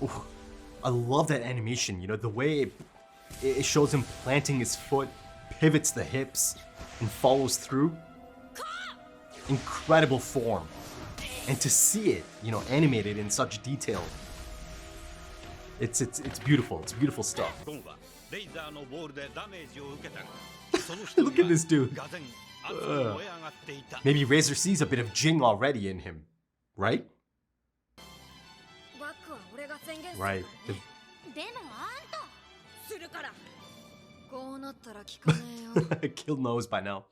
Ooh, I love that animation, you know, the way it shows him planting his foot, pivots the hips, and follows through. Incredible form. And to see it, you know, animated in such detail, it's beautiful. It's beautiful stuff. Look at this dude. Maybe Razor sees a bit of Jing already in him, right? Right. Kill knows by now.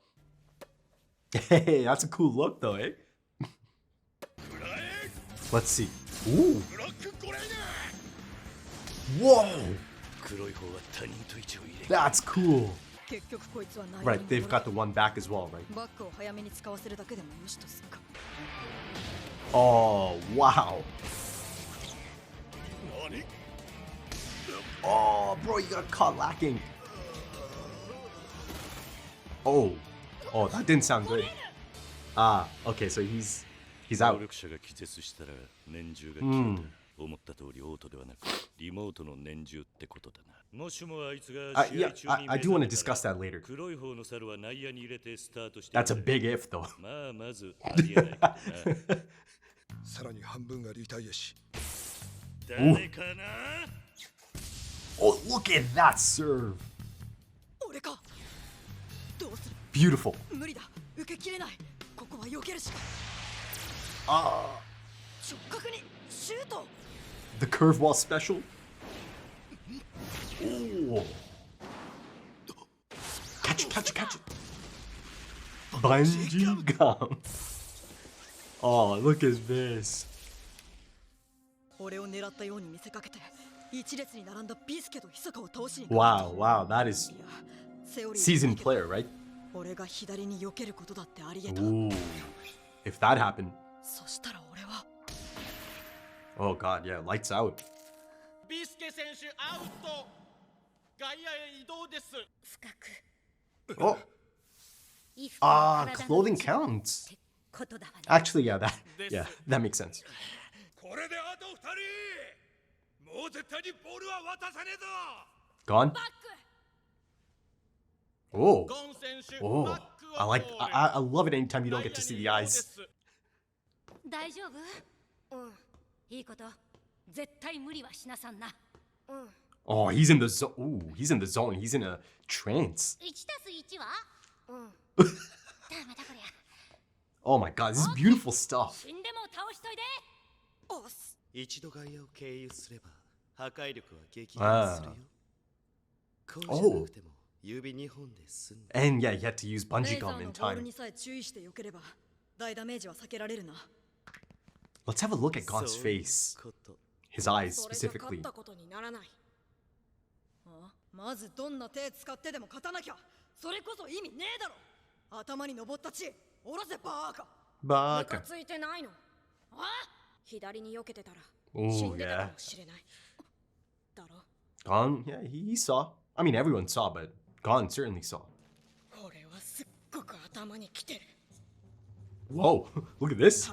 Hey, that's a cool look though, eh? Let's see. Ooh. Whoa! That's cool. Right, they've got the one back as well, right? Oh, wow. Oh, bro, you got caught lacking. Oh. Oh, that didn't sound good. Ah, okay, so he's out. Yeah, I do want to discuss that later. That's a big if, though. Oh, look at that serve. Beautiful. The curve wall special. Ooh. Catch it, catch it, catch it. Bungee gum. Oh, look at this. Wow, wow, that is seasoned player, right? Ooh, if that happened. Oh god, yeah, lights out. Oh. Clothing counts. Actually, yeah, that makes sense. Gone? Oh. Oh. I love it anytime you don't get to see the eyes. Oh, he's in the zone. Ooh, he's in the zone. He's in a trance. Oh my god, this is beautiful stuff. Oh. And yeah, you had to use bungee gum in time. Let's have a look at Gon's face. His eyes, specifically. Baka. Oh, yeah. Gon, yeah, he saw. I mean, everyone saw, but Gon certainly saw. Whoa, look at this.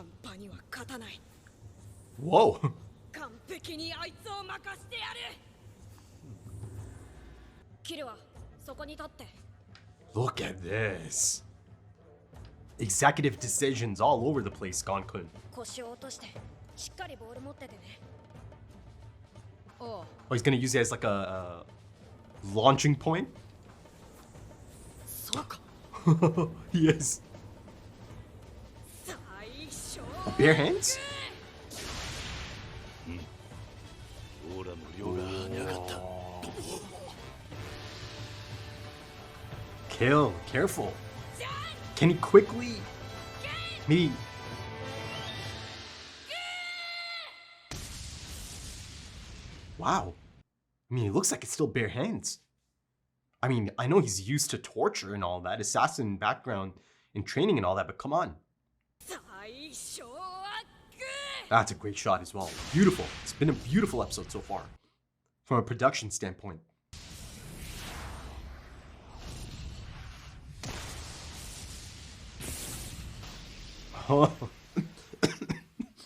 Whoa. Look at this. Executive decisions all over the place, Gon-kun. Oh, he's gonna use it as like a launching point? Yes. Bare hands? Kill, careful. Can he quickly? Maybe. Wow. I mean, it looks like it's still bare hands. I mean, I know he's used to torture and all that, assassin background and training and all that, but come on. That's a great shot as well. Beautiful. It's been a beautiful episode so far, from a production standpoint.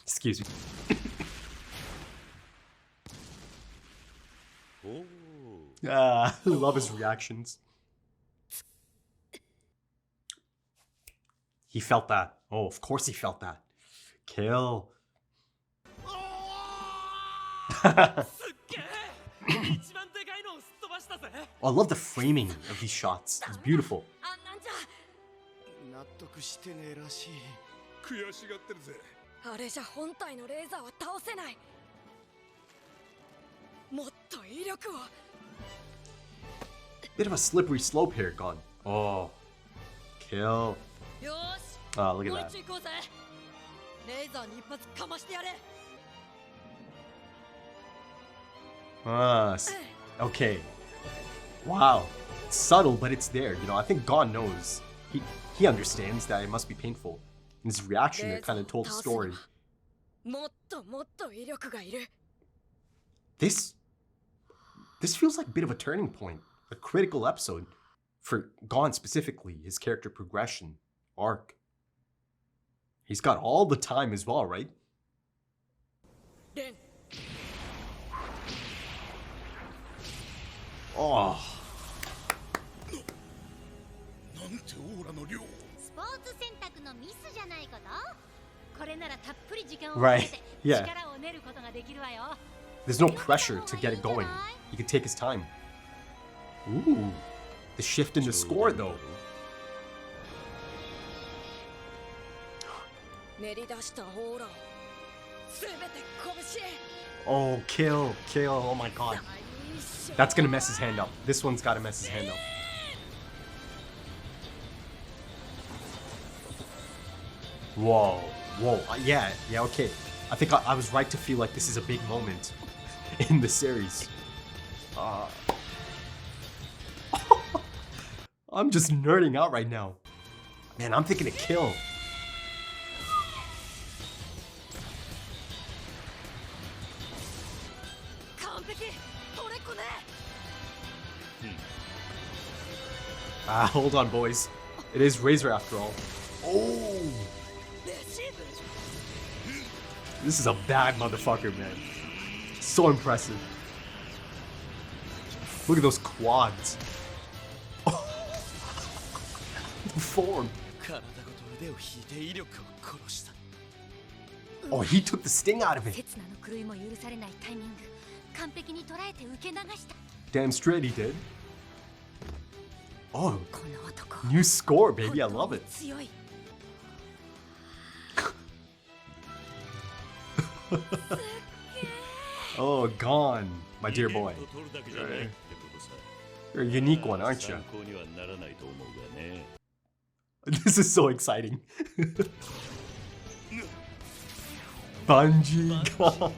Excuse me. I love his reactions. He felt that. Oh, of course he felt that. Kill. Oh, I love the framing of these shots. It's beautiful. Bit of a slippery slope here, Gon. Oh, kill. Oh, look at that. Okay. Wow. It's subtle, but it's there. You know, I think Gon knows. He understands that it must be painful. And his reaction there kind of told the story. This feels like a bit of a turning point. A critical episode. For Gon specifically, his character progression, arc. He's got all the time as well, right? Oh. Right, yeah. There's no pressure to get it going. He can take his time. Ooh. The shift in the score, though. Oh, kill. Oh my god. That's gonna mess his hand up. This one's gotta mess his hand up. Whoa. Yeah, okay. I think I was right to feel like this is a big moment in the series. I'm just nerding out right now. Man, I'm thinking a kill. Hold on, boys. It is Razor after all. Oh! This is a bad motherfucker, man. So impressive. Look at those quads. Form. Oh, he took the sting out of it. Damn straight he did. Oh, new score, baby. I love it. Oh, Gon, my dear boy. You're a unique one, aren't you? This is so exciting. Bungee Gon.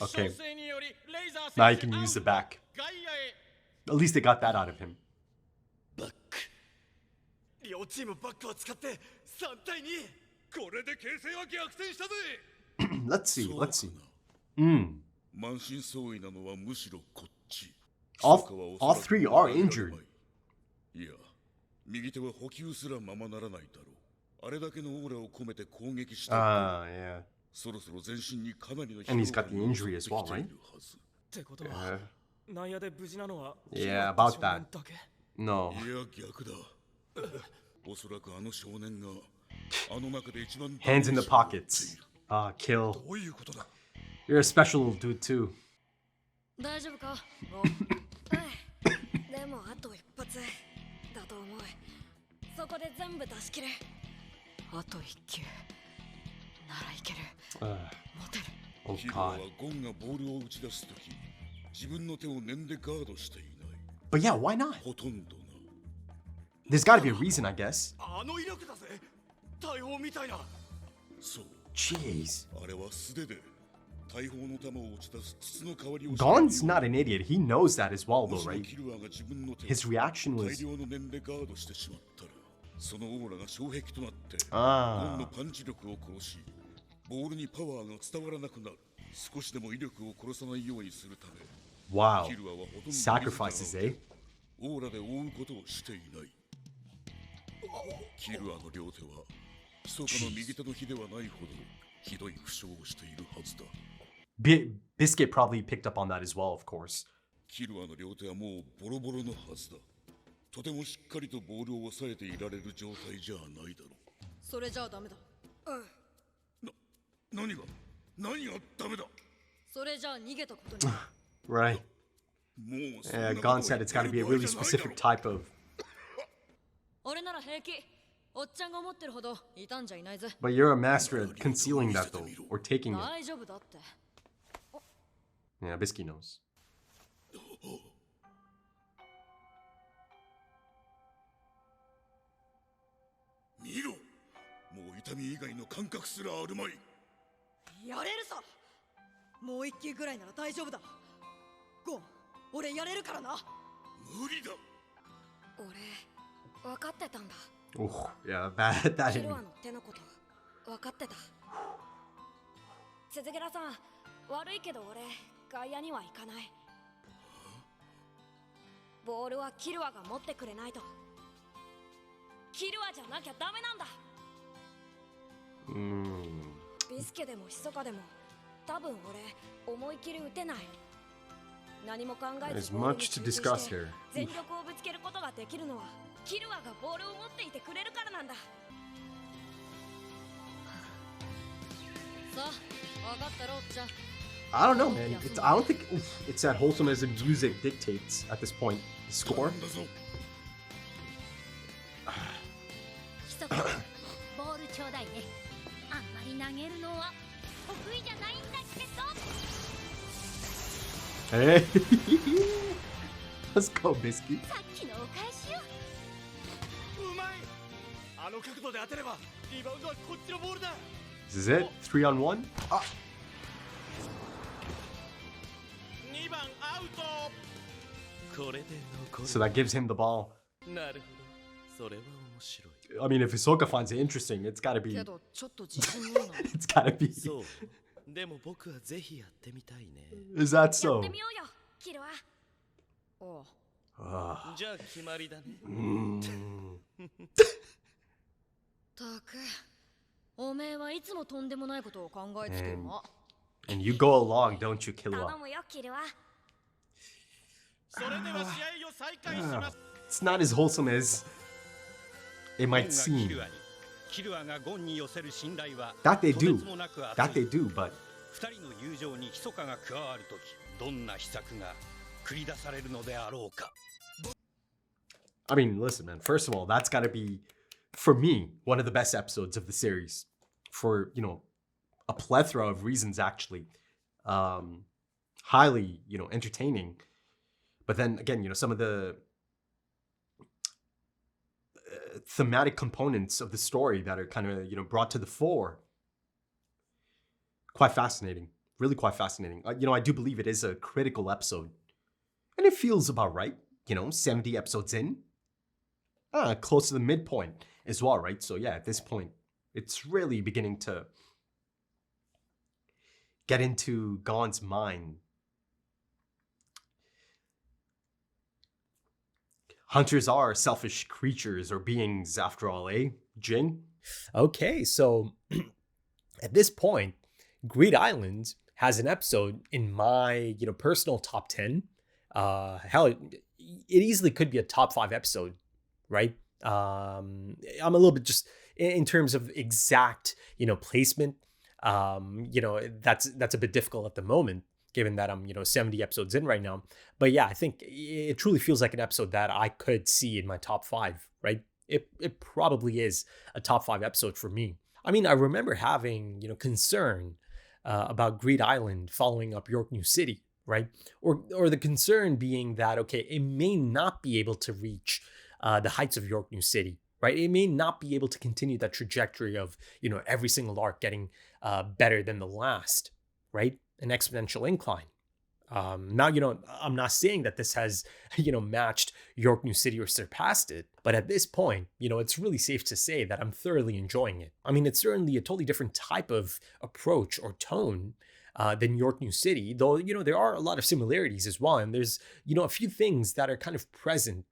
Okay. Now you can use the back. At least they got that out of him. Let's see. All three are injured. Yeah. And he's got the injury as well, right? Yeah, about that. No. Hands in the pockets. Kill. You're a special little dude too. Oh god. But yeah, why not? There's gotta be a reason, I guess. Jeez. Gon's not an idiot. He knows that as well, though, right? His reaction was... Wow. Sacrifices, eh? ひどい負傷をしているはずだ。Biscuit probably picked up on that as well, of course. キルアの両手はもうボロボロのはずだ。とてもしっかりとボールを押さえていられる状態じゃないだろう。それじゃあダメだ。何がダメだ。それじゃあ逃げたことに。Right. もう Yeah, Gon said it's got to be a really specific type of. 俺なら平気。おっちゃんが思ってるほど傷んじゃいないぜ。 But you're a master at concealing that though, or taking it. 大丈夫だって。Yeah, Biscuit knows. 見ろ。もう痛み以外の感覚すらあるまい。やれるさ。もう一球ぐらいなら大丈夫だ。ゴン、俺やれるからな。無理だ。俺分かってたんだ。 Oh, yeah, that キ hit ル me. アの手のこと分かってた。鈴倉さん、悪いけど俺外野には行かない。ボールはキルアが持ってくれないと。キルアじゃなきゃダメなんだ。ビスケでもヒソカでも多分俺思い切り打てない。何も考えず There's much to discuss here. 全力をぶつけることができるのはキルアがボールを持っていてくれるからなんだ。さあ、分かったろ、おっちゃん。 I don't know, man. I don't think it's as wholesome as the music dictates at this point. The score. ひそかボールちょうだいね。あんまり投げるのは得意じゃないんだけど。 Hey, let's go, Biscuit. さっきのお返しよ。うまい。あの角度で当てればリバウンドはこっちのボールだ。 This is it. 3-on-1. Ah. 2番アウト。これで残る。 So that gives him the ball. なるほど。それは面白い。 I mean, if Hisoka finds it interesting, it's gotta be. けどちょっと自信ないな。 It's gotta be. そう。でも僕はぜひやってみたいね。 Is that やっ so? てみようよ、キルア。おう。 Ah. じゃあ決まりだね。たく、おめえはいつもとんでもないことを考えつけるな。 And you go along, don't you, 頼 Killua? むよ、キルア。それでは試合を再開します。 It's not as wholesome as it might seem. キルアがゴンに寄せる信頼は That they とて do. つもなく That 厚い they do, but 二人の友情に密かが加わるときどんな秘策が繰り出されるのであろうか。 I mean, listen, man. First of all, that's gotta be, for me, one of the best episodes of the series. For, you know, a plethora of reasons, actually. Highly, you know, entertaining. But then again, you know, some of the thematic components of the story that are kind of, you know, brought to the fore. Quite fascinating. Really quite fascinating. You know, I do believe it is a critical episode. And it feels about right. You know, 70 episodes in. Close to the midpoint as well, right? So yeah, at this point, it's really beginning to get into Gon's mind. Hunters are selfish creatures or beings after all, eh, Jin? Okay, so at this point, Greed Island has an episode in my, you know, personal top 10. Hell, it easily could be a top 5 episode, right? I'm a little bit just in terms of exact, you know, placement. You know, that's a bit difficult at the moment, given that I'm, you know, 70 episodes in right now. But yeah, I think it truly feels like an episode that I could see in my top 5, right? It probably is a top 5 episode for me. I mean, I remember having, you know, concern about Greed Island following up York New City, right? Or the concern being that, okay, it may not be able to reach the heights of York New City, right? It may not be able to continue that trajectory of, you know, every single arc getting better than the last, right? An exponential incline. Now, you know, I'm not saying that this has, you know, matched York New City or surpassed it, but at this point, you know, it's really safe to say that I'm thoroughly enjoying it. I mean, it's certainly a totally different type of approach or tone than York New City, though, you know, there are a lot of similarities as well. And there's, you know, a few things that are kind of present,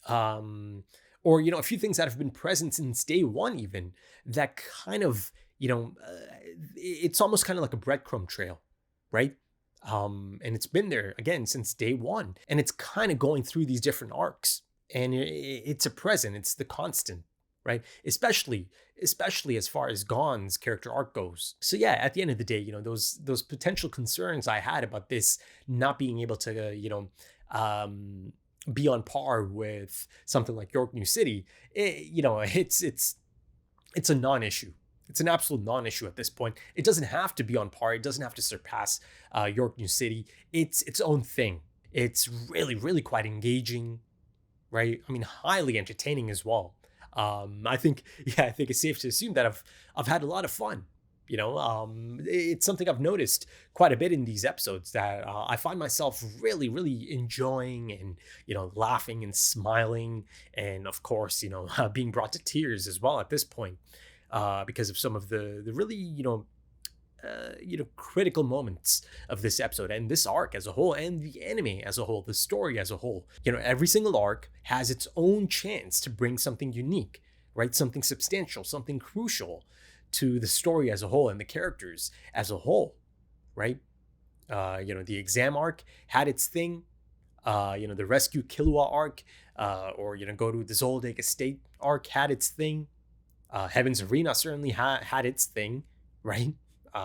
or, you know, a few things that have been present since day one, even, that kind of it's almost kind of like a breadcrumb trail, right? And it's been there again since day one, and it's kind of going through these different arcs, and it's a present, it's the constant, right? Especially as far as Gon's character arc goes. So yeah, at the end of the day, those potential concerns I had about this not being able to, be on par with something like York New City, it's a non-issue. It's an absolute non-issue at this point. It doesn't have to be on par. It doesn't have to surpass York New City. It's its own thing. It's really, really quite engaging, right? I mean, highly entertaining as well. I think it's safe to assume that I've had a lot of fun. It's something I've noticed quite a bit in these episodes, that I find myself really, really enjoying and, laughing and smiling, and of course, being brought to tears as well at this point, because of some of the really, critical moments of this episode and this arc as a whole, and the anime as a whole, the story as a whole. Every single arc has its own chance to bring something unique, right? Something substantial, something crucial to the story as a whole and the characters as a whole, right? The exam arc had its thing. The rescue Killua arc, or go to the Zoldyck estate arc had its thing. Heaven's Arena certainly had its thing, right?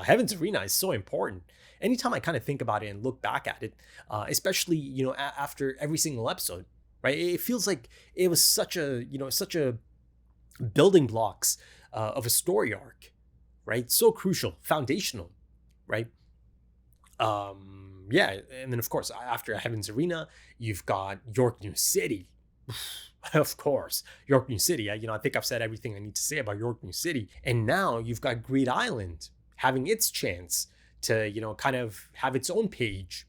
Heaven's Arena is so important. Anytime I kind of think about it and look back at it, especially after every single episode, right? It feels like it was such a building blocks of a story arc, right? So crucial, foundational, right? Yeah, and then of course after Heaven's Arena, you've got York New City. Of course, York New City. I think I've said everything I need to say about York New City, and now you've got Greed Island having its chance to kind of have its own page,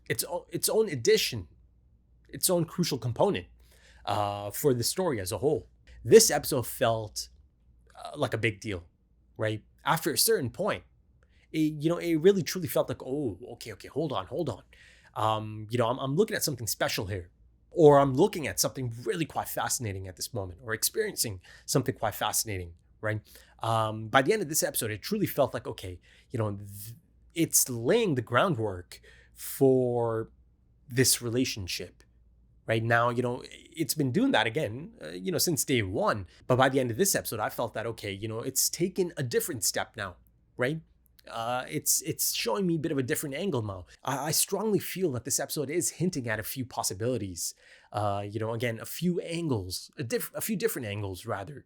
its own edition, its own crucial component for the story as a whole. This episode felt like a big deal, right? After a certain point, it really truly felt like, oh, okay, hold on. I'm looking at something special here, or I'm looking at something really quite fascinating at this moment, or experiencing something quite fascinating, right? By the end of this episode, it truly felt like, okay, it's laying the groundwork for this relationship. Right now, it's been doing that again, since day one. But by the end of this episode, I felt that, okay, it's taken a different step now, right? It's showing me a bit of a different angle now. I strongly feel that this episode is hinting at a few possibilities. Again, a few angles, a few different angles rather.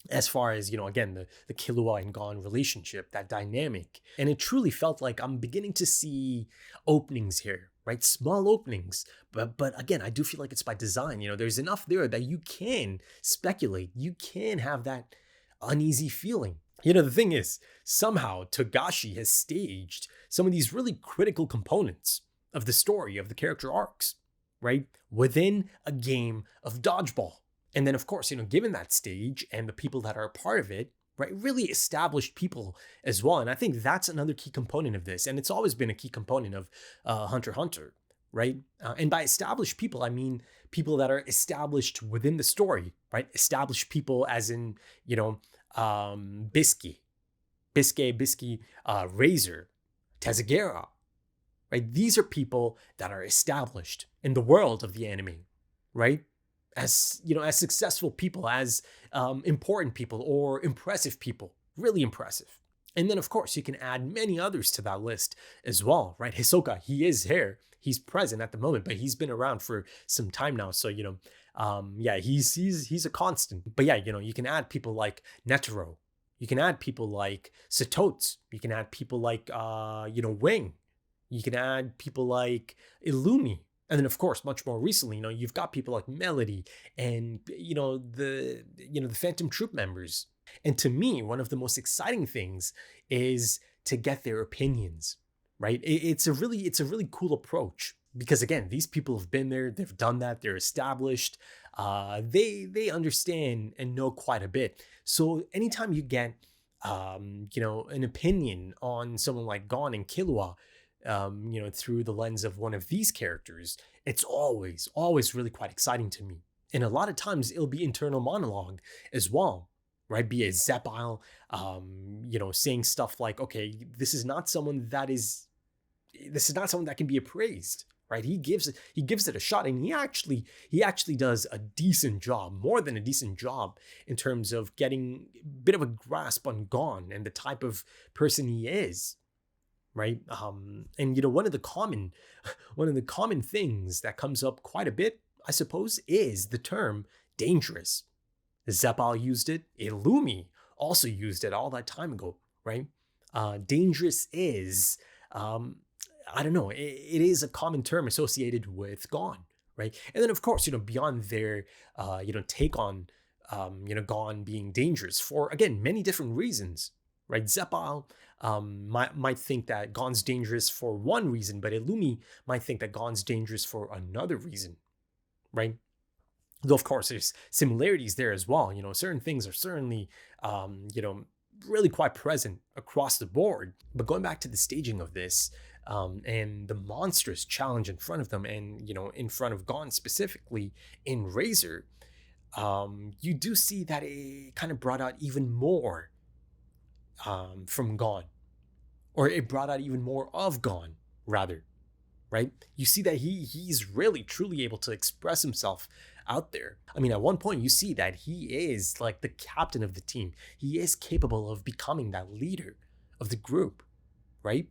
As far as, again, the Killua and Gon relationship, that dynamic. And it truly felt like I'm beginning to see openings here, right? Small openings. But again, I do feel like it's by design. There's enough there that you can speculate. You can have that uneasy feeling. The thing is, somehow Togashi has staged some of these really critical components of the story, of the character arcs, right? Within a game of dodgeball. And then, of course, given that stage and the people that are a part of it, right, really established people as well. And I think that's another key component of this. And it's always been a key component of Hunter x Hunter, right? And by established people, I mean people that are established within the story, right? Established people as in, Bisky, Razor, Tezagera, right? These are people that are established in the world of the anime, right? As as successful people, as important people, or impressive people, really impressive. And then of course you can add many others to that list as well, right? Hisoka, he is here, he's present at the moment, but he's been around for some time now, so he's a constant. But you can add people like Netero, you can add people like Satotes, you can add people like Wing, you can add people like Illumi. And then, of course, much more recently, you've got people like Melody and, the Phantom Troop members. And to me, one of the most exciting things is to get their opinions, right? It's a really cool approach because, again, these people have been there, they've done that, they're established, they understand and know quite a bit. So anytime you get, an opinion on someone like Gon and Killua, through the lens of one of these characters, it's always really quite exciting to me. And a lot of times it'll be internal monologue as well, right? Be it Zepile, saying stuff like, okay, this is not someone that can be appraised, right? He gives it a shot, and he actually does a decent job, more than a decent job, in terms of getting a bit of a grasp on Gon and the type of person he is, right? And one of the common things that comes up quite a bit, I suppose, is the term dangerous. Zepal used it. Illumi also used it all that time ago, right? Dangerous is, I don't know, it is a common term associated with Gon, right? And then, of course, beyond their, take on, Gon being dangerous for, again, many different reasons, right? Zepal might think that Gon's dangerous for one reason, but Illumi might think that Gon's dangerous for another reason, right? Though, of course, there's similarities there as well. Certain things are certainly, really quite present across the board. But going back to the staging of this, and the monstrous challenge in front of them, and, in front of Gon specifically in Razor, you do see that it kind of brought out even more from Gon. Or it brought out even more of Gon, rather. Right? You see that he's really, truly able to express himself out there. I mean, at one point you see that he is like the captain of the team. He is capable of becoming that leader of the group, right?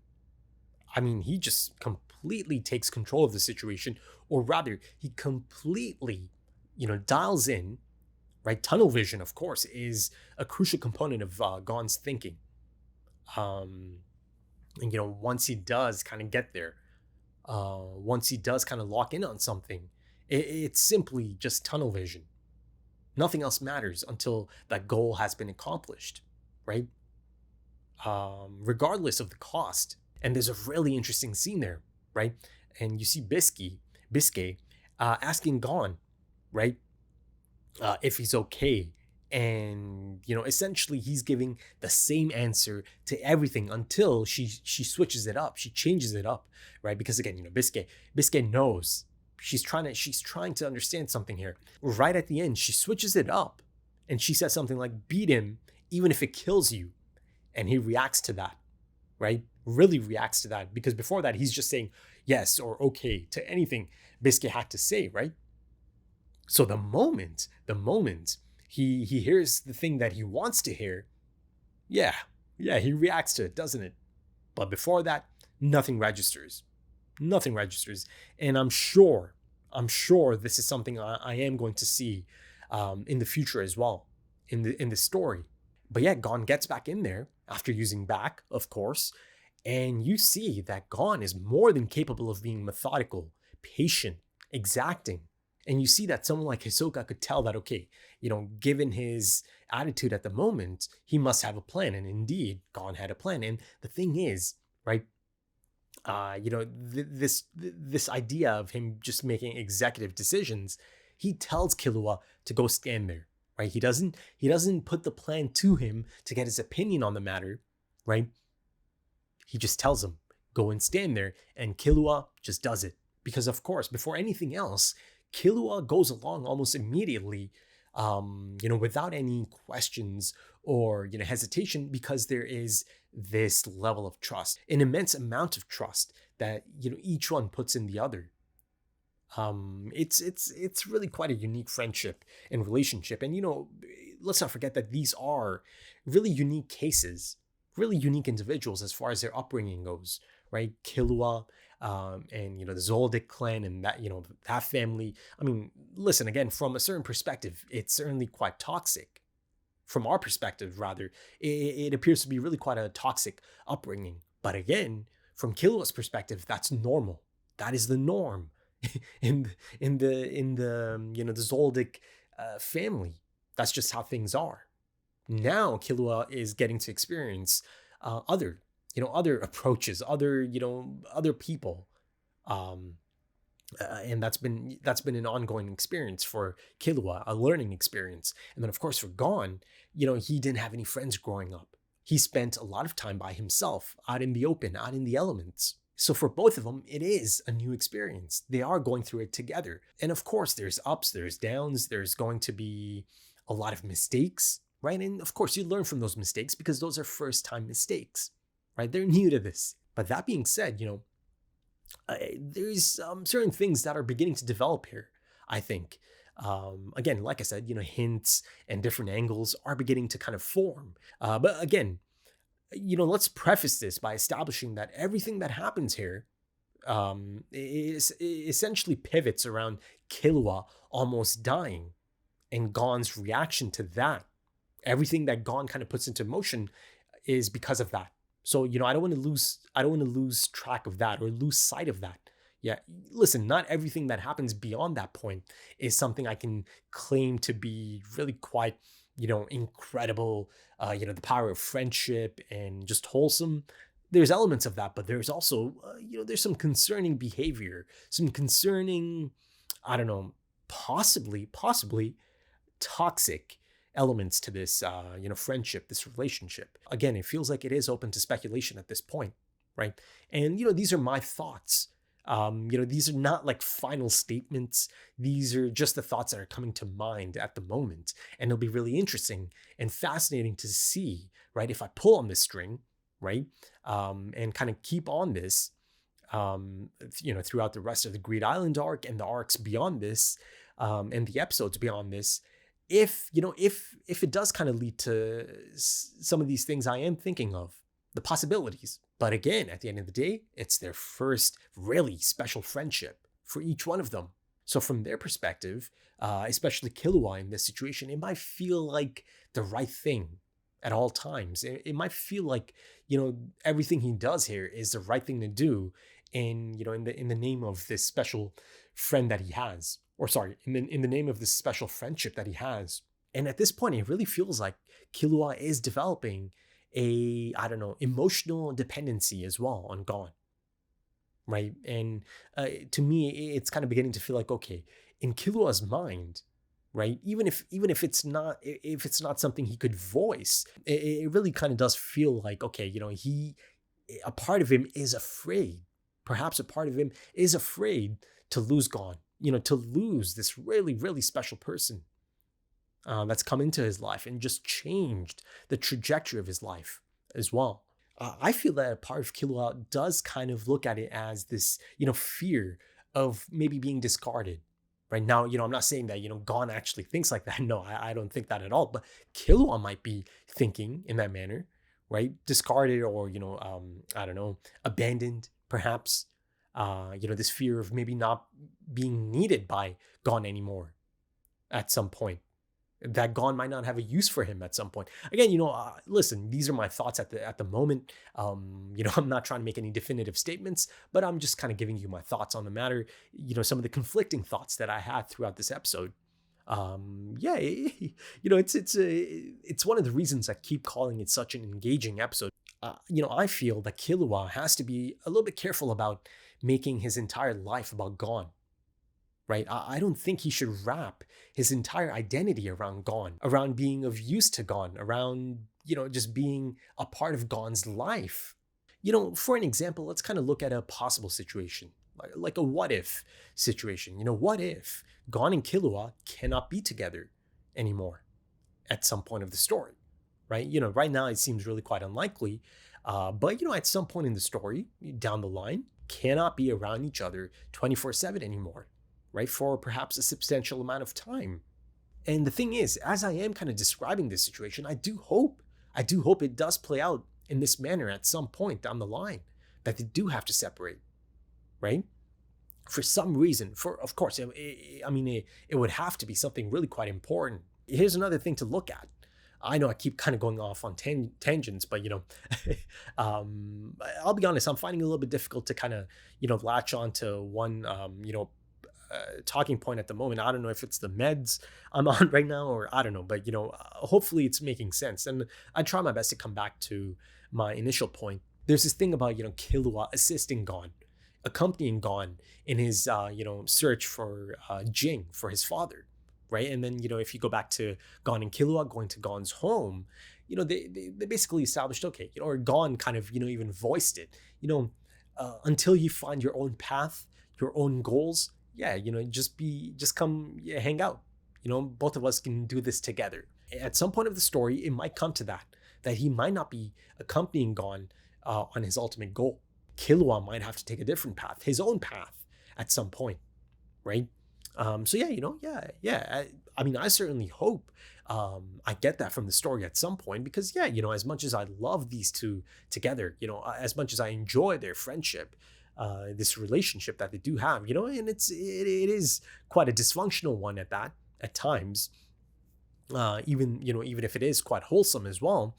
I mean, he just completely takes control of the situation, or rather, he completely, dials in, right? Tunnel vision, of course, is a crucial component of Gon's thinking. And, once he does kind of get there, once he does kind of lock in on something, it's simply just tunnel vision. Nothing else matters until that goal has been accomplished, right? Regardless of the cost. And there's a really interesting scene there, right? And you see Bisque asking Gon, right, if he's okay. And, essentially he's giving the same answer to everything until she switches it up. She changes it up, right? Because again, Bisque knows she's trying to understand something here. Right at the end, she switches it up and she says something like, beat him even if it kills you. And he reacts to that, right? Really reacts to that, because before that, he's just saying yes or okay to anything Bisque had to say, right? So the moment he hears the thing that he wants to hear, yeah, he reacts to it, doesn't it? But before that, nothing registers. And I'm sure this is something I am going to see in the future as well, in the story. But yeah, Gon gets back in there after using back, of course, and you see that Gon is more than capable of being methodical, patient, exacting. And you see that someone like Hisoka could tell that, okay, given his attitude at the moment, he must have a plan. And indeed, Gon had a plan. And the thing is, right, this idea of him just making executive decisions, he tells Killua to go stand there, right? He doesn't put the plan to him to get his opinion on the matter, right? He just tells him, go and stand there, and Killua just does it. Because of course, before anything else, Killua goes along almost immediately, without any questions or, hesitation, because there is this level of trust, an immense amount of trust that, each one puts in the other. It's really quite a unique friendship and relationship. And, let's not forget that these are really unique cases, really unique individuals as far as their upbringing goes, right? Killua, and the Zoldyck clan and that that family. I mean, listen, again, from a certain perspective, it's certainly quite toxic. From our perspective, rather, it appears to be really quite a toxic upbringing. But again, from Killua's perspective, that's normal. That is the norm in the Zoldyck family. That's just how things are. Now Killua is getting to experience other approaches, other people, and that's been an ongoing experience for Killua, a learning experience. And then of course for Gon, he didn't have any friends growing up. He spent a lot of time by himself, out in the open, out in the elements. So for both of them, it is a new experience. They are going through it together. And of course, there's ups, there's downs, there's going to be a lot of mistakes, right? And of course, you learn from those mistakes because those are first time mistakes, right? They're new to this. But that being said, there's certain things that are beginning to develop here, I think. Again, like I said, hints and different angles are beginning to kind of form. But again, let's preface this by establishing that everything that happens here is essentially pivots around Killua almost dying and Gon's reaction to that. Everything that Gon kind of puts into motion is because of that. So, I don't want to lose track of that or lose sight of that. Yeah, listen, not everything that happens beyond that point is something I can claim to be really quite, incredible, the power of friendship and just wholesome. There's elements of that, but there's also, there's some concerning behavior, some concerning, I don't know, possibly toxic elements to this, friendship, this relationship. Again, it feels like it is open to speculation at this point, right? And, these are my thoughts. These are not like final statements. These are just the thoughts that are coming to mind at the moment. And it'll be really interesting and fascinating to see, right, if I pull on this string, right, and kind of keep on this, throughout the rest of the Greed Island arc and the arcs beyond this, and the episodes beyond this, if it does kind of lead to some of these things I am thinking of, the possibilities. But again, at the end of the day, it's their first really special friendship for each one of them. So from their perspective, especially Killua in this situation, it might feel like the right thing at all times. It might feel like, everything he does here is the right thing to do in the name of this special friend that he has. Or sorry, in the name of this special friendship that he has. And at this point, it really feels like Killua is developing a, emotional dependency as well on Gon, right? And to me, it's kind of beginning to feel like, okay, in Killua's mind, right? Even if it's not something he could voice, it really kind of does feel like, okay, a part of him is afraid. Perhaps a part of him is afraid to lose Gon, to lose this really, really special person that's come into his life and just changed the trajectory of his life as well. I feel that a part of Killua does kind of look at it as this, fear of maybe being discarded. Right now, I'm not saying that, Gon actually thinks like that. No, I don't think that at all. But Killua might be thinking in that manner, right? Discarded or, abandoned, perhaps. This fear of maybe not being needed by Gon anymore at some point. That Gon might not have a use for him at some point. Again, listen, these are my thoughts at the moment. I'm not trying to make any definitive statements, but I'm just kind of giving you my thoughts on the matter. Some of the conflicting thoughts that I had throughout this episode. It's one of the reasons I keep calling it such an engaging episode. I feel that Killua has to be a little bit careful about making his entire life about Gon. Right? I don't think he should wrap his entire identity around Gon, around being of use to Gon, around, just being a part of Gon's life. For an example, let's kind of look at a possible situation, like a what if situation. What if Gon and Killua cannot be together anymore at some point of the story, right? Right now it seems really quite unlikely, but, at some point in the story, down the line, cannot be around each other 24/7 anymore. Right, for perhaps a substantial amount of time. And the thing is, as I am kind of describing this situation, I do hope it does play out in this manner at some point down the line, that they do have to separate, right? For some reason, of course, it would have to be something really quite important. Here's another thing to look at. I know I keep kind of going off on tangents, but, I'll be honest, I'm finding it a little bit difficult to kind of, latch on to one, talking point at the moment. I don't know if it's the meds I'm on right now or I don't know, but hopefully it's making sense. And I try my best to come back to my initial point. There's this thing about, Killua assisting Gon, accompanying Gon in his, search for Jing, for his father, right? And then, if you go back to Gon and Killua going to Gon's home, they basically established, okay, or Gon kind of, even voiced it, until you find your own path, your own goals, just come hang out. Both of us can do this together. at some point of the story, it might come to that he might not be accompanying Gon on his ultimate goal. Killua might have to take a different path, his own path, at some point, right? So yeah. I mean, I certainly hope I get that from the story at some point, because as much as I love these two together, as much as I enjoy their friendship, this relationship that they do have, and it is quite a dysfunctional one at that at times. Even if it is quite wholesome as well,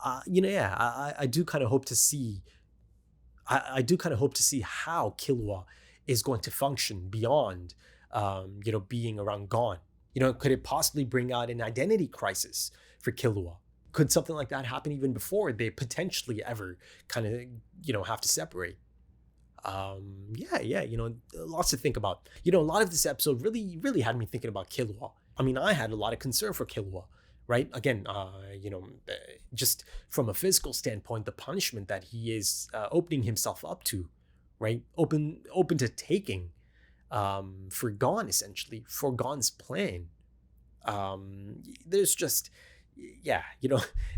I do kind of hope to see. I do kind of hope to see how Killua is going to function beyond, being around Gon. Could it possibly bring out an identity crisis for Killua? Could something like that happen even before they potentially ever kind of, have to separate? Lots to think about. A lot of this episode really, really had me thinking about Killua. I mean, I had a lot of concern for Killua, right? Again, just from a physical standpoint, the punishment that he is opening himself up to, right? Open to taking, for Gon, essentially, for Gon's plan. There's just,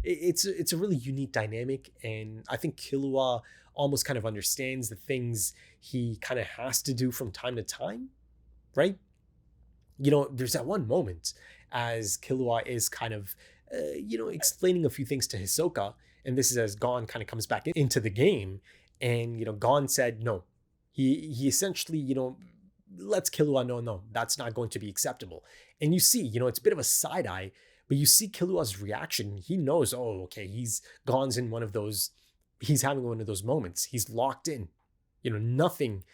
it's a really unique dynamic, and I think Killua almost kind of understands the things he kind of has to do from time to time, right? There's that one moment as Killua is kind of, explaining a few things to Hisoka, and this is as Gon kind of comes back into the game, and, Gon said no. He essentially, lets Killua know, no, that's not going to be acceptable. And you see, it's a bit of a side eye, but you see Killua's reaction. He knows, oh, okay, Gon's in he's having one of those moments. He's locked in. Nothing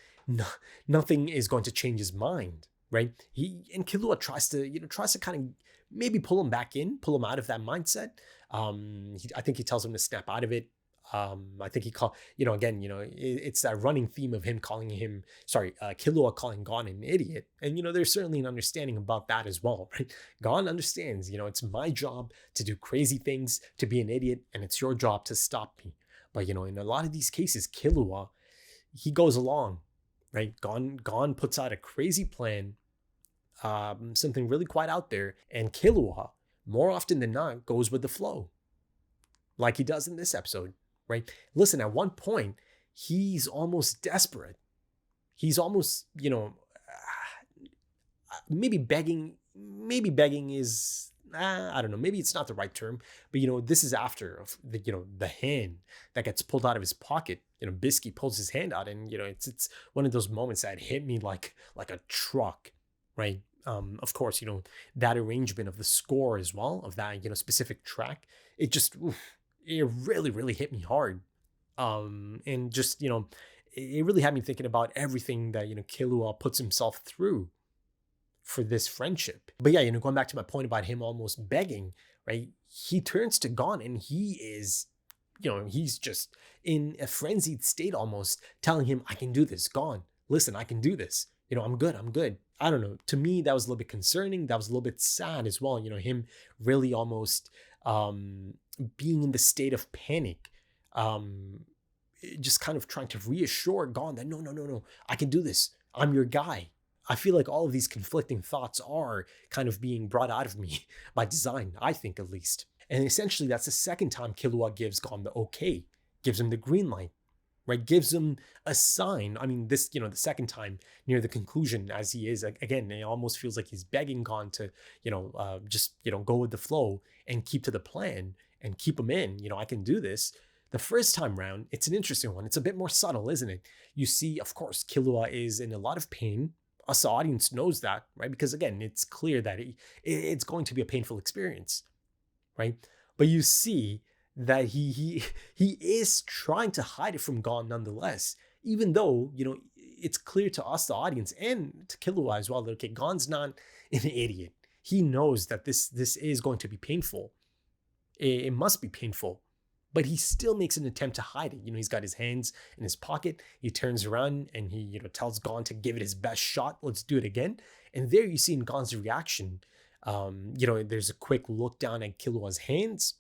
is going to change his mind, right? And Killua tries to kind of maybe pull him out of that mindset. I think he tells him to snap out of it. I think it's that running theme of Killua calling Gon an idiot. And, there's certainly an understanding about that as well, right? Gon understands, it's my job to do crazy things, to be an idiot, and it's your job to stop me. But, in a lot of these cases, Killua, he goes along, right? Gon puts out a crazy plan, something really quite out there, and Killua, more often than not, goes with the flow, like he does in this episode. Right? Listen, at one point, he's almost desperate. He's almost, maybe begging. Maybe begging is, I don't know. Maybe it's not the right term. But, this is after the hand that gets pulled out of his pocket. Bisky pulls his hand out, and, it's one of those moments that hit me like a truck, right? Of course, that arrangement of the score as well, of that, specific track, it just... it really, really hit me hard. And just, it really had me thinking about everything that, Killua puts himself through for this friendship. But yeah, going back to my point about him almost begging, right? He turns to Gon and he is, he's just in a frenzied state almost, telling him, I can do this, Gon. Listen, I can do this. I'm good. I don't know. To me, that was a little bit concerning. That was a little bit sad as well. Him really almost... being in the state of panic, just kind of trying to reassure Gon that no, I can do this. I'm your guy. I feel like all of these conflicting thoughts are kind of being brought out of me by design, I think at least. And essentially that's the second time Killua gives Gon the okay, gives him the green light, right? Gives him a sign. I mean, this, the second time near the conclusion, as he is, again, it almost feels like he's begging Gon to, just, go with the flow and keep to the plan and keep him in, I can do this. The first time round, it's an interesting one. It's a bit more subtle, isn't it? You see, of course, Killua is in a lot of pain. Us, the audience, knows that, right? Because again, it's clear that it's going to be a painful experience, right? But you see that he is trying to hide it from Gon nonetheless, even though, it's clear to us, the audience, and to Killua as well, that, okay, Gon's not an idiot. He knows that this is going to be painful. It must be painful, but he still makes an attempt to hide it. He's got his hands in his pocket. He turns around and he, tells Gon to give it his best shot. Let's do it again. And there you see in Gon's reaction, there's a quick look down at Killua's hands,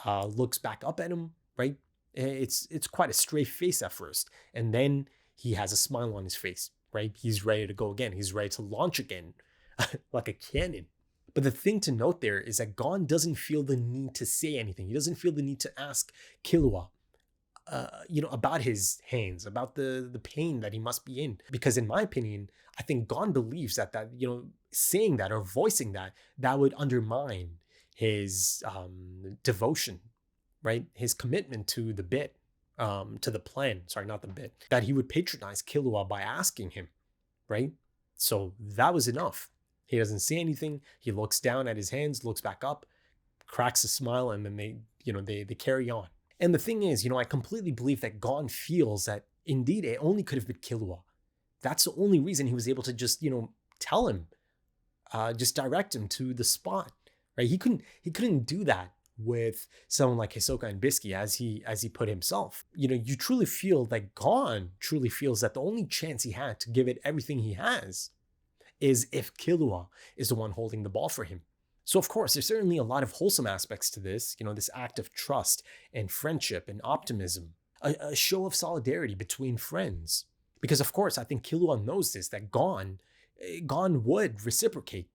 looks back up at him, right? It's quite a stray face at first. And then he has a smile on his face, right? He's ready to go again. He's ready to launch again, like a cannon. But the thing to note there is that Gon doesn't feel the need to say anything. He doesn't feel the need to ask Killua, about his hands, about the pain that he must be in. Because in my opinion, I think Gon believes that saying that or voicing that would undermine his devotion, right? His commitment to the bit, to the plan. Sorry, not the bit. That he would patronize Killua by asking him, right? So that was enough. He doesn't say anything. He looks down at his hands, looks back up, cracks a smile, and then they carry on. And the thing is, I completely believe that Gon feels that indeed it only could have been Killua. That's the only reason he was able to just, tell him, just direct him to the spot, right? He couldn't do that with someone like Hisoka and Bisky as he put himself. You truly feel that Gon truly feels that the only chance he had to give it everything he has is if Killua is the one holding the ball for him. So of course, there's certainly a lot of wholesome aspects to this, this act of trust and friendship and optimism, a show of solidarity between friends. Because of course, I think Killua knows this, that Gon would reciprocate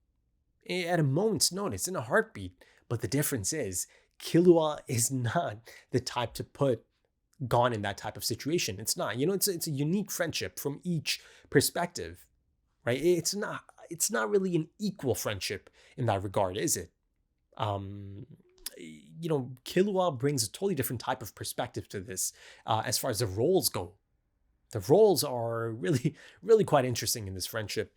at a moment's notice, in a heartbeat. But the difference is, Killua is not the type to put Gon in that type of situation. It's not. It's a unique friendship from each perspective, right? It's not really an equal friendship in that regard, is it? Killua brings a totally different type of perspective to this as far as the roles go. The roles are really, really quite interesting in this friendship.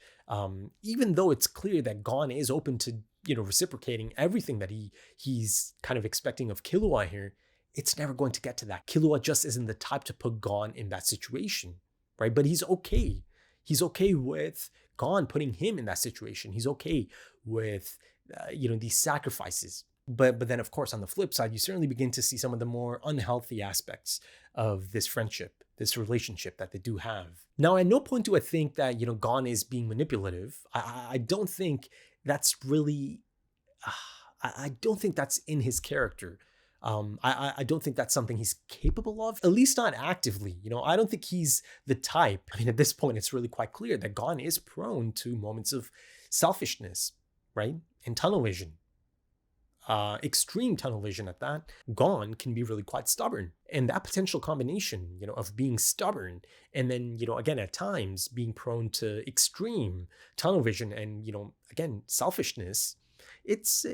Even though it's clear that Gon is open to, reciprocating everything that he's kind of expecting of Killua here, it's never going to get to that. Killua just isn't the type to put Gon in that situation, right? But he's okay. He's okay with Gon putting him in that situation. He's okay with, these sacrifices. But then, of course, on the flip side, you certainly begin to see some of the more unhealthy aspects of this friendship, this relationship that they do have. Now, at no point do I think that, Gon is being manipulative. I don't think that's really, I don't think that's in his character. I don't think that's something he's capable of, at least not actively. I don't think he's the type. At this point, it's really quite clear that Gon is prone to moments of selfishness, right? And tunnel vision. Extreme tunnel vision at that. Gon can be really quite stubborn. And that potential combination, of being stubborn and then, again, at times being prone to extreme tunnel vision and, again, selfishness, it's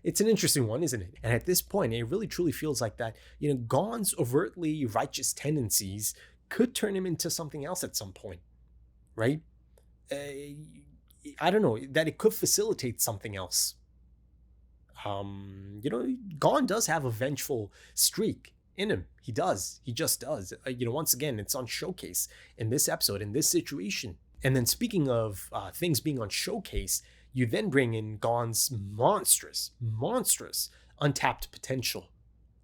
it's an interesting one, isn't it? And at this point, it really truly feels like that, Gon's overtly righteous tendencies could turn him into something else at some point, right? I don't know, that it could facilitate something else. Gon does have a vengeful streak in him. He does. He just does. Once again, it's on showcase in this episode, in this situation. And then speaking of things being on showcase, you then bring in Gon's monstrous untapped potential,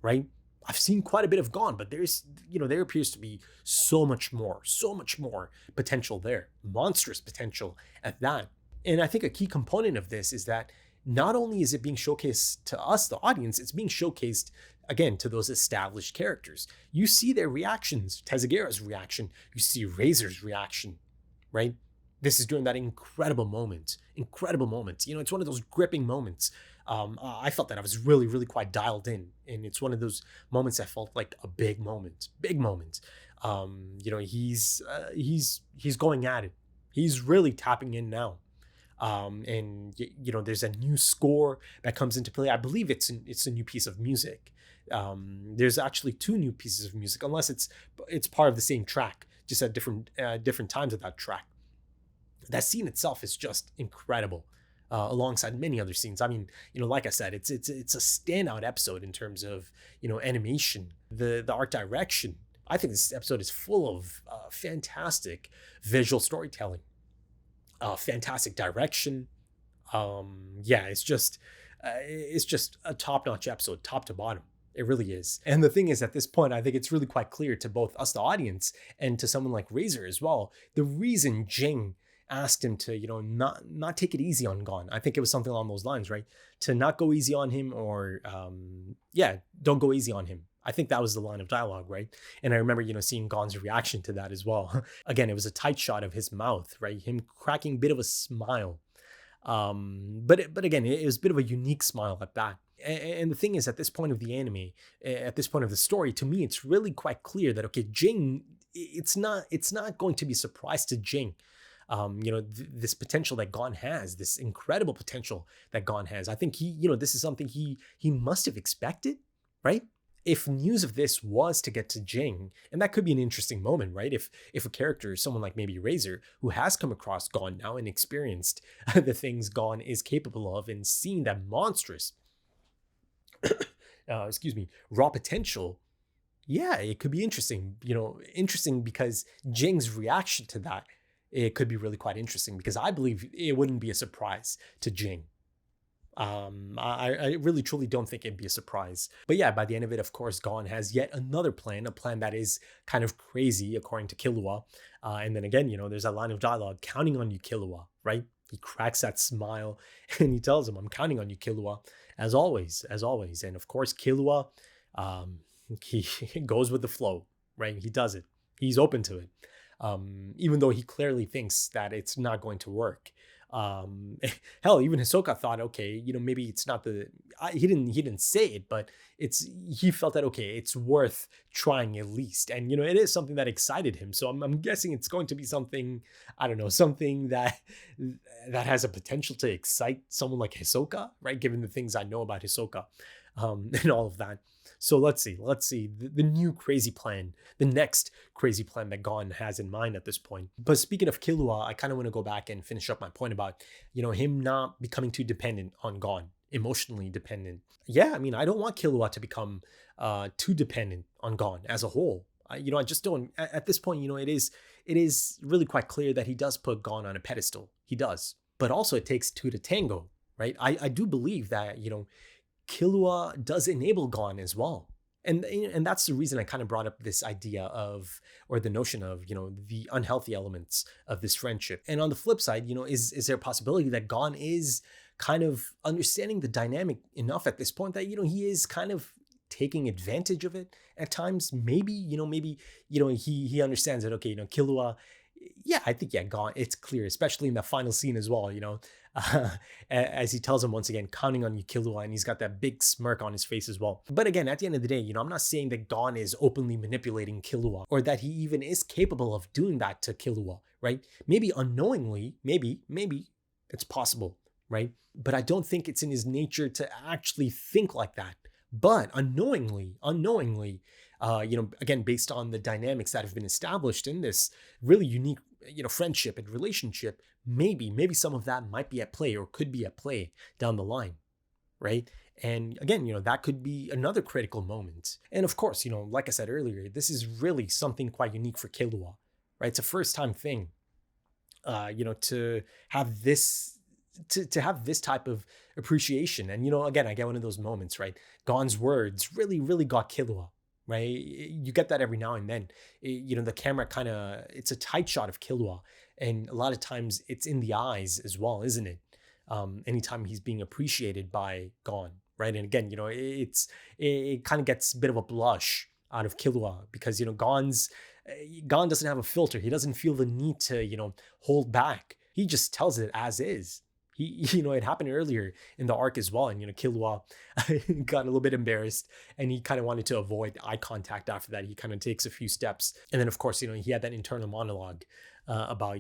right? I've seen quite a bit of Gon, but there appears to be so much more potential there. Monstrous potential at that. And I think a key component of this is that not only is it being showcased to us, the audience, it's being showcased, again, to those established characters. You see their reactions, Tezagera's reaction, you see Razor's reaction, right? This is during that incredible moment. It's one of those gripping moments. I felt that I was really, really quite dialed in. And it's one of those moments that felt like a big moment. He's going at it. He's really tapping in now. And there's a new score that comes into play. I believe it's a new piece of music. There's actually two new pieces of music, unless it's part of the same track, just at different times of that track. That scene itself is just incredible, alongside many other scenes. Like I said, it's a standout episode in terms of animation, the art direction. I think this episode is full of fantastic visual storytelling. Fantastic direction. It's just a top-notch episode, top to bottom. It really is. And the thing is, at this point, I think it's really quite clear to both us, the audience, and to someone like Razor as well, the reason Jing asked him to, not take it easy on Gon. I think it was something along those lines, right? To not go easy on him, or don't go easy on him. I think that was the line of dialogue, right? And I remember, seeing Gon's reaction to that as well. Again, it was a tight shot of his mouth, right? Him cracking a bit of a smile. But again, it was a bit of a unique smile at that. And the thing is, at this point of the anime, at this point of the story, to me, it's really quite clear that okay, Jing, it's not going to be a surprise to Jing. This potential that Gon has, this incredible potential that Gon has. I think this is something he must have expected, right? If news of this was to get to Jing, and that could be an interesting moment, right? If a character, someone like maybe Razor, who has come across Gon now and experienced the things Gon is capable of and seen that monstrous, raw potential, yeah, it could be interesting. Interesting because Jing's reaction to that, it could be really quite interesting because I believe it wouldn't be a surprise to Jing. I really truly don't think it'd be a surprise. But yeah, by the end of it, of course, Gon has yet another plan, a plan that is kind of crazy according to Killua. And then again, there's a line of dialogue, counting on you, Killua, right? He cracks that smile and he tells him, I'm counting on you, Killua, as always. And of course, Killua, he goes with the flow, right? He does it. He's open to it. Even though he clearly thinks that it's not going to work. Hell, even Hisoka thought, okay, maybe it's not he didn't say it, but he felt that, okay, it's worth trying at least. And, it is something that excited him. So I'm guessing it's going to be something, I don't know, something that has a potential to excite someone like Hisoka, right? Given the things I know about Hisoka, and all of that. So let's see the new crazy plan, the next crazy plan that Gon has in mind at this point. But speaking of Killua, I kind of want to go back and finish up my point about, him not becoming too dependent on Gon, emotionally dependent. Yeah, I mean, I don't want Killua to become too dependent on Gon as a whole. I just don't. At this point, it is really quite clear that he does put Gon on a pedestal. He does. But also it takes two to tango, right? I do believe that, Killua does enable Gon as well. And that's the reason I kind of brought up this idea of, or the notion of, the unhealthy elements of this friendship. And on the flip side, is there a possibility that Gon is kind of understanding the dynamic enough at this point that, he is kind of taking advantage of it at times? Maybe he understands that, okay, Killua, yeah, I think, yeah, Gon, it's clear, especially in the final scene as well, as he tells him once again, counting on you, Killua, and he's got that big smirk on his face as well. But again, at the end of the day, I'm not saying that Gon is openly manipulating Killua or that he even is capable of doing that to Killua, right? Maybe unknowingly, maybe it's possible, right? But I don't think it's in his nature to actually think like that. But unknowingly, again, based on the dynamics that have been established in this really unique, friendship and relationship, maybe some of that might be at play or could be at play down the line, right? And again, that could be another critical moment. And of course, like I said earlier, this is really something quite unique for Killua, right? It's a first time thing, to have this, to have this type of appreciation. And, again, I get one of those moments, right? Gon's words really, really got Killua. Right? You get that every now and then. The camera it's a tight shot of Killua. And a lot of times it's in the eyes as well, isn't it? Anytime he's being appreciated by Gon, right? And again, it kind of gets a bit of a blush out of Killua because, Gon doesn't have a filter. He doesn't feel the need to, hold back. He just tells it as is. It happened earlier in the arc as well. And, Killua got a little bit embarrassed and he kind of wanted to avoid eye contact after that. He kind of takes a few steps. And then, of course, he had that internal monologue about,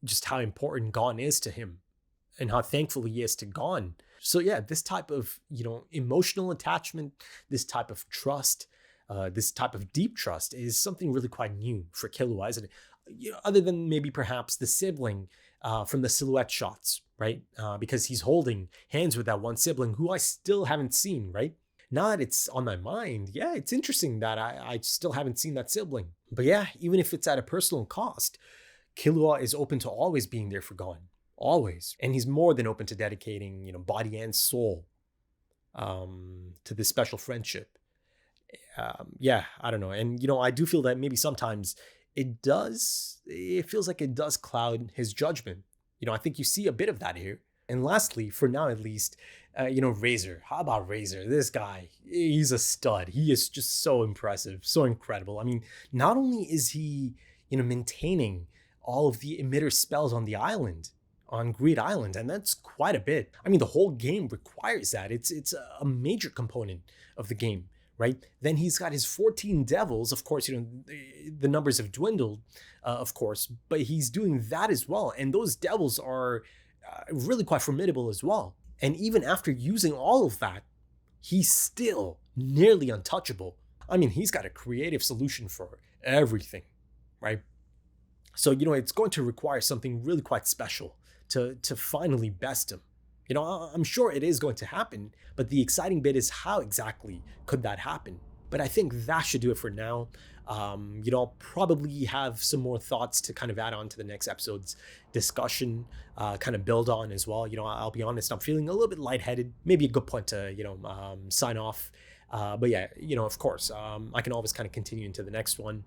just how important Gon is to him and how thankful he is to Gon. So, yeah, this type of, emotional attachment, this type of trust, this type of deep trust is something really quite new for Killua, isn't it? Other than maybe perhaps the sibling from the silhouette shots, right? Because he's holding hands with that one sibling who I still haven't seen, right? Now that it's on my mind, yeah, it's interesting that I still haven't seen that sibling. But yeah, even if it's at a personal cost, Killua is open to always being there for Gon. Always. And he's more than open to dedicating, body and soul to this special friendship. Yeah, I don't know. And, I do feel that maybe sometimes it feels like it does cloud his judgment. I think you see a bit of that here. And lastly, for now at least, Razor. How about Razor? This guy, he's a stud. He is just so impressive, so incredible. I mean, not only is he, maintaining all of the emitter spells on the island, on Greed Island, and that's quite a bit. I mean, the whole game requires that. It's a major component of the game, right? Then he's got his 14 devils. Of course, the numbers have dwindled, of course, but he's doing that as well. And those devils are really quite formidable as well. And even after using all of that, he's still nearly untouchable. I mean, he's got a creative solution for everything, right? So, it's going to require something really quite special to finally best him. I'm sure it is going to happen, but the exciting bit is how exactly could that happen? But I think that should do it for now. I'll probably have some more thoughts to kind of add on to the next episode's discussion, kind of build on as well. I'll be honest, I'm feeling a little bit lightheaded. Maybe a good point to, sign off. But yeah, of course, I can always kind of continue into the next one.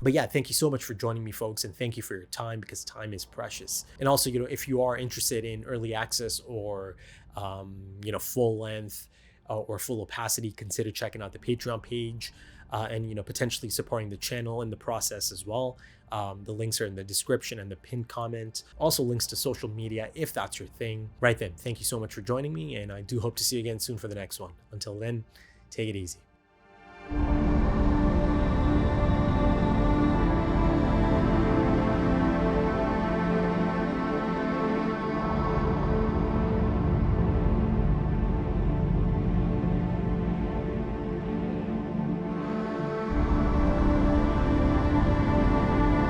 But yeah, thank you so much for joining me, folks, and thank you for your time, because time is precious. And also, if you are interested in early access or, full length or full opacity, consider checking out the Patreon page and, potentially supporting the channel in the process as well. The links are in the description and the pinned comment. Also links to social media if that's your thing. Right then, thank you so much for joining me, and I do hope to see you again soon for the next one. Until then, take it easy.